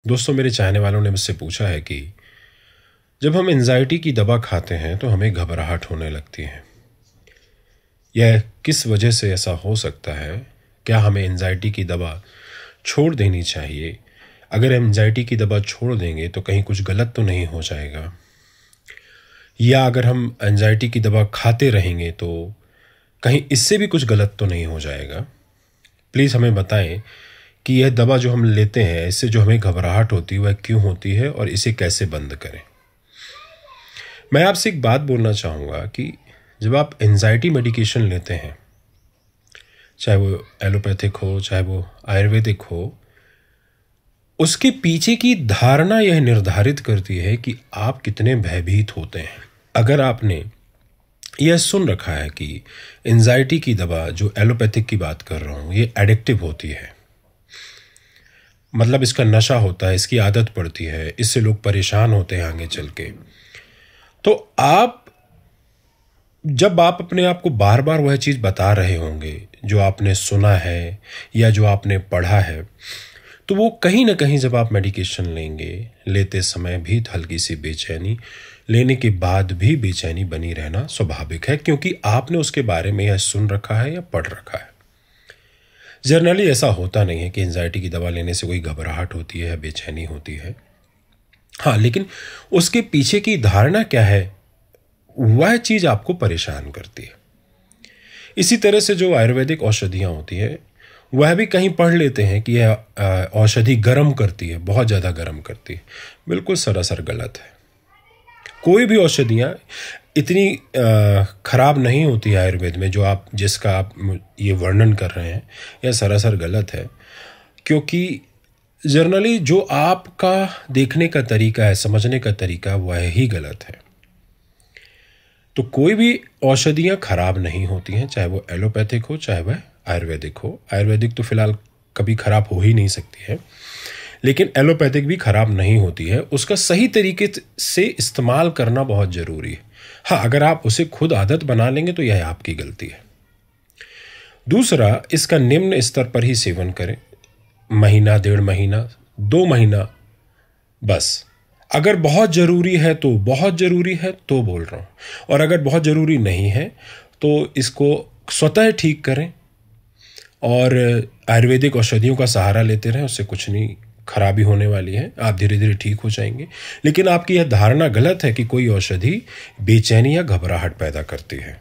दोस्तों, मेरे चाहने वालों ने मुझसे पूछा है कि जब हम एंजाइटी की दवा खाते हैं तो हमें घबराहट होने लगती है। यह किस वजह से ऐसा हो सकता है? क्या हमें एंजाइटी की दवा छोड़ देनी चाहिए? अगर एंजाइटी की दवा छोड़ देंगे तो कहीं कुछ गलत तो नहीं हो जाएगा? या अगर हम एंजाइटी की दवा खाते रहेंगे तो कहीं इससे भी कुछ गलत तो नहीं हो जाएगा? प्लीज़ हमें बताएं कि यह दवा जो हम लेते हैं, इससे जो हमें घबराहट होती है वह क्यों होती है और इसे कैसे बंद करें। मैं आपसे एक बात बोलना चाहूँगा कि जब आप एंजाइटी मेडिकेशन लेते हैं, चाहे वो एलोपैथिक हो चाहे वो आयुर्वेदिक हो, उसके पीछे की धारणा यह निर्धारित करती है कि आप कितने भयभीत होते हैं। अगर आपने यह सुन रखा है कि एंजाइटी की दवा, जो एलोपैथिक की बात कर रहा हूँ, ये एडिक्टिव होती है, मतलब इसका नशा होता है, इसकी आदत पड़ती है, इससे लोग परेशान होते हैं आगे चल के, तो जब आप अपने आप को बार बार वह चीज़ बता रहे होंगे जो आपने सुना है या जो आपने पढ़ा है, तो वो कहीं ना कहीं जब आप मेडिकेशन लेंगे, लेते समय भी हल्की सी बेचैनी, लेने के बाद भी बेचैनी बनी रहना स्वाभाविक है, क्योंकि आपने उसके बारे में यह सुन रखा है या पढ़ रखा है। जनरली ऐसा होता नहीं है कि एंजाइटी की दवा लेने से कोई घबराहट होती है या बेचैनी होती है। हाँ, लेकिन उसके पीछे की धारणा क्या है, वह चीज़ आपको परेशान करती है। इसी तरह से जो आयुर्वेदिक औषधियाँ होती है, वह भी कहीं पढ़ लेते हैं कि यह औषधि गर्म करती है, बहुत ज़्यादा गर्म करती है। बिल्कुल सरासर गलत है। कोई भी औषधियाँ इतनी खराब नहीं होती है आयुर्वेद में जिसका आप ये वर्णन कर रहे हैं, यह सरासर गलत है। क्योंकि जनरली जो आपका देखने का तरीका है, समझने का तरीका, वह ही गलत है। तो कोई भी औषधियाँ खराब नहीं होती हैं, चाहे वो एलोपैथिक हो चाहे वह आयुर्वेदिक हो। आयुर्वेदिक तो फिलहाल कभी खराब हो ही नहीं सकती है, लेकिन एलोपैथिक भी खराब नहीं होती है। उसका सही तरीके से इस्तेमाल करना बहुत ज़रूरी है। हाँ, अगर आप उसे खुद आदत बना लेंगे तो यह आपकी गलती है। दूसरा, इसका निम्न स्तर पर ही सेवन करें। महीना, 1.5 महीना, 2 महीना बस। अगर बहुत ज़रूरी है तो बहुत ज़रूरी है तो बोल रहा हूँ, और अगर बहुत ज़रूरी नहीं है तो इसको स्वतः ठीक करें और आयुर्वेदिक औषधियों का सहारा लेते रहें। उससे कुछ नहीं खराबी होने वाली है, आप धीरे धीरे ठीक हो जाएंगे। लेकिन आपकी यह धारणा गलत है कि कोई औषधि बेचैनी या घबराहट पैदा करती है।